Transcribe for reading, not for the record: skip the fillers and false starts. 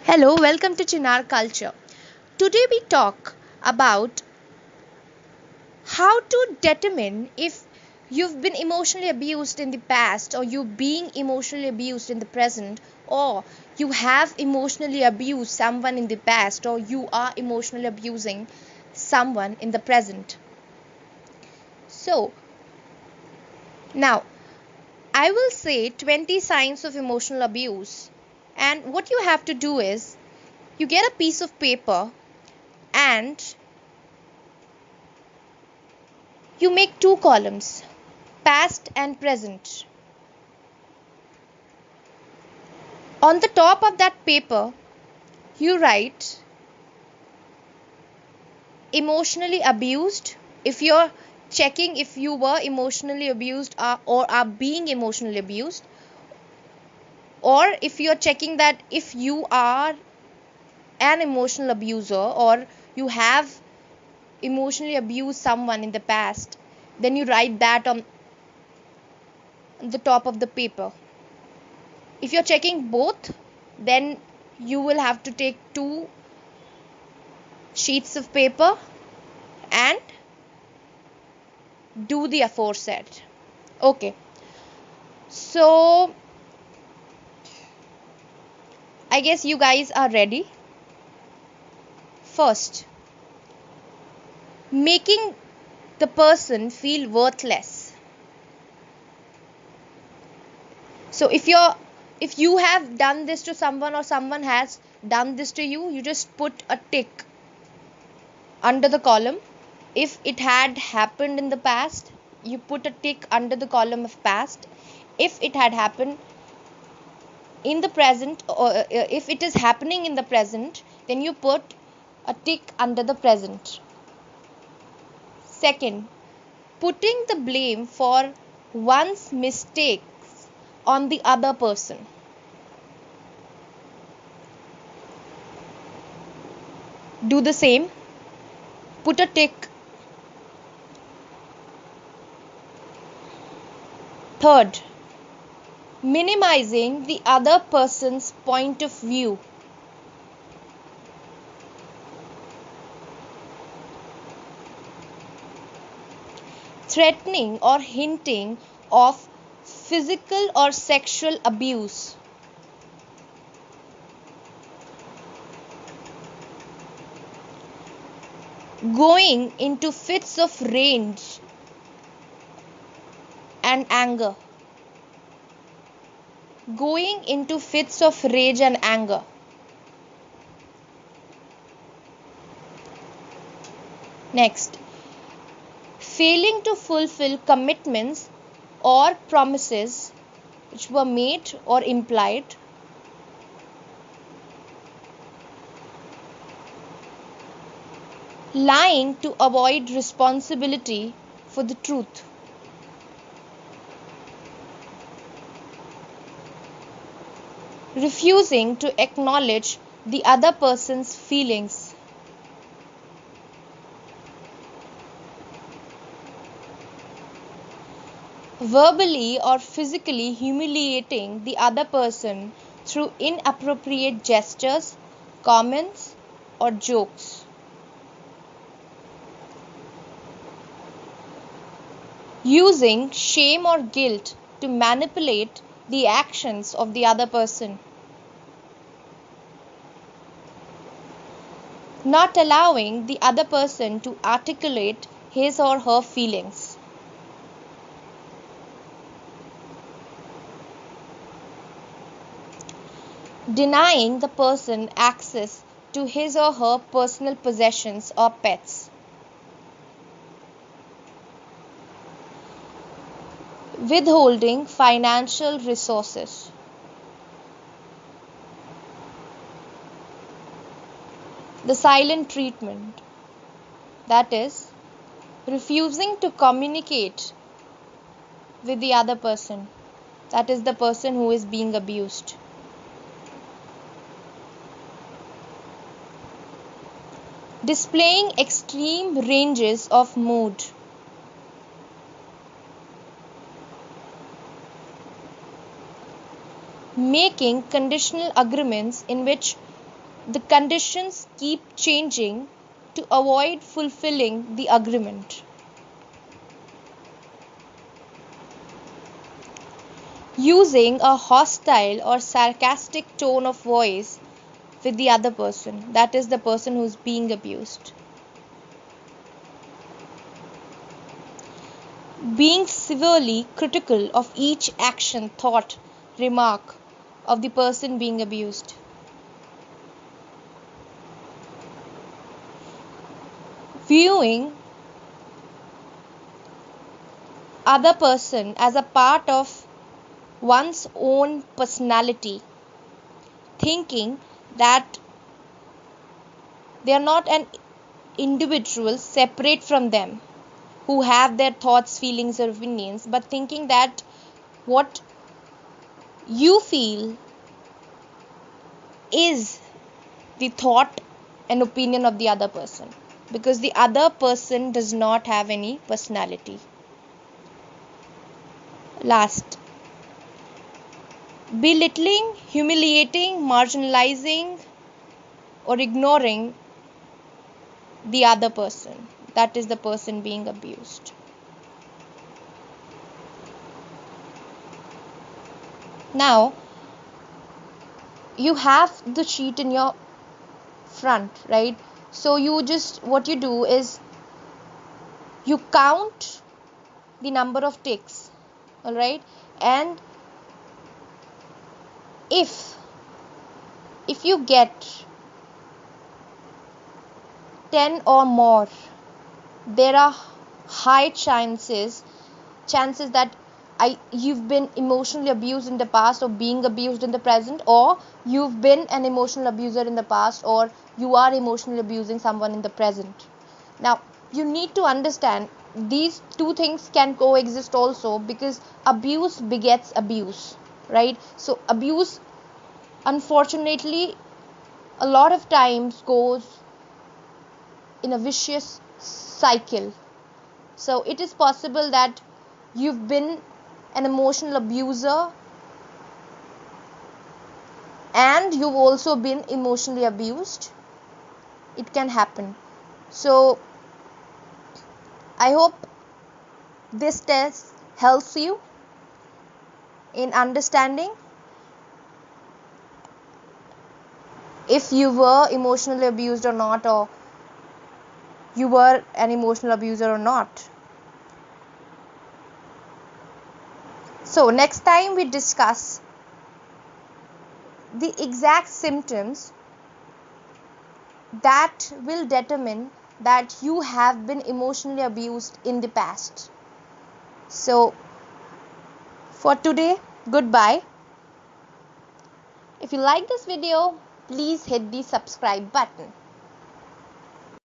Hello, welcome to Chinar Culture. Today we talk about how to determine if you've been emotionally abused in the past, or you being emotionally abused in the present, or you have emotionally abused someone in the past, or you are emotionally abusing someone in the present. So, now I will say 20 signs of emotional abuse, and what you have to do is you get a piece of paper and you make two columns, past and present. On the top of that paper, you write emotionally abused. If you're checking if you were emotionally abused or are being emotionally abused, or if you're checking that if you are an emotional abuser or you have emotionally abused someone in the past, then you write that on the top of the paper. If you're checking both, then you will have to take two sheets of paper and do the aforesaid. Okay, so I guess you guys are ready. First, making the person feel worthless. So if you have done this to someone or someone has done this to you, you just put a tick under the column. If it had happened in the past, you put a tick under the column of past. If it had happened in the present, or if it is happening in the present, then you put a tick under the present. Second, putting the blame for one's mistakes on the other person. Do the same. Put a tick. Third, minimizing the other person's point of view. Threatening or hinting of physical or sexual abuse. Going into fits of rage and anger. Going into fits of rage and anger. Next, failing to fulfill commitments or promises which were made or implied. Lying to avoid responsibility for the truth. Refusing to acknowledge the other person's feelings. Verbally or physically humiliating the other person through inappropriate gestures, comments, or jokes. Using shame or guilt to manipulate the actions of the other person. Not allowing the other person to articulate his or her feelings. Denying the person access to his or her personal possessions or pets. Withholding financial resources. The silent treatment, that is, refusing to communicate with the other person, that is, the person who is being abused. Displaying extreme ranges of mood. Making conditional agreements in which the conditions keep changing to avoid fulfilling the agreement. Using a hostile or sarcastic tone of voice with the other person, that is the person who's being abused. Being severely critical of each action, thought, remark of the person being abused. Viewing other person as a part of one's own personality, thinking that they are not an individual separate from them who have their thoughts, feelings, or opinions, but thinking that what you feel is the thought and opinion of the other person, because the other person does not have any personality. Last, belittling, humiliating, marginalizing, or ignoring the other person, that is the person being abused. Now, you have the sheet in your front, right? So what you do is you count the number of ticks, all right? And if you get 10 or more, there are high chances that you've been emotionally abused in the past, or being abused in the present, or you've been an emotional abuser in the past, or you are emotionally abusing someone in the present. Now, you need to understand these two things can coexist also, because abuse begets abuse, right? So abuse, unfortunately, a lot of times goes in a vicious cycle. So it is possible that you've been an emotional abuser and you've also been emotionally abused. It can happen. So I hope this test helps you in understanding if you were emotionally abused or not, or you were an emotional abuser or not. So next time we discuss the exact symptoms that will determine that you have been emotionally abused in the past. So for today, goodbye. If you like this video, please hit the subscribe button.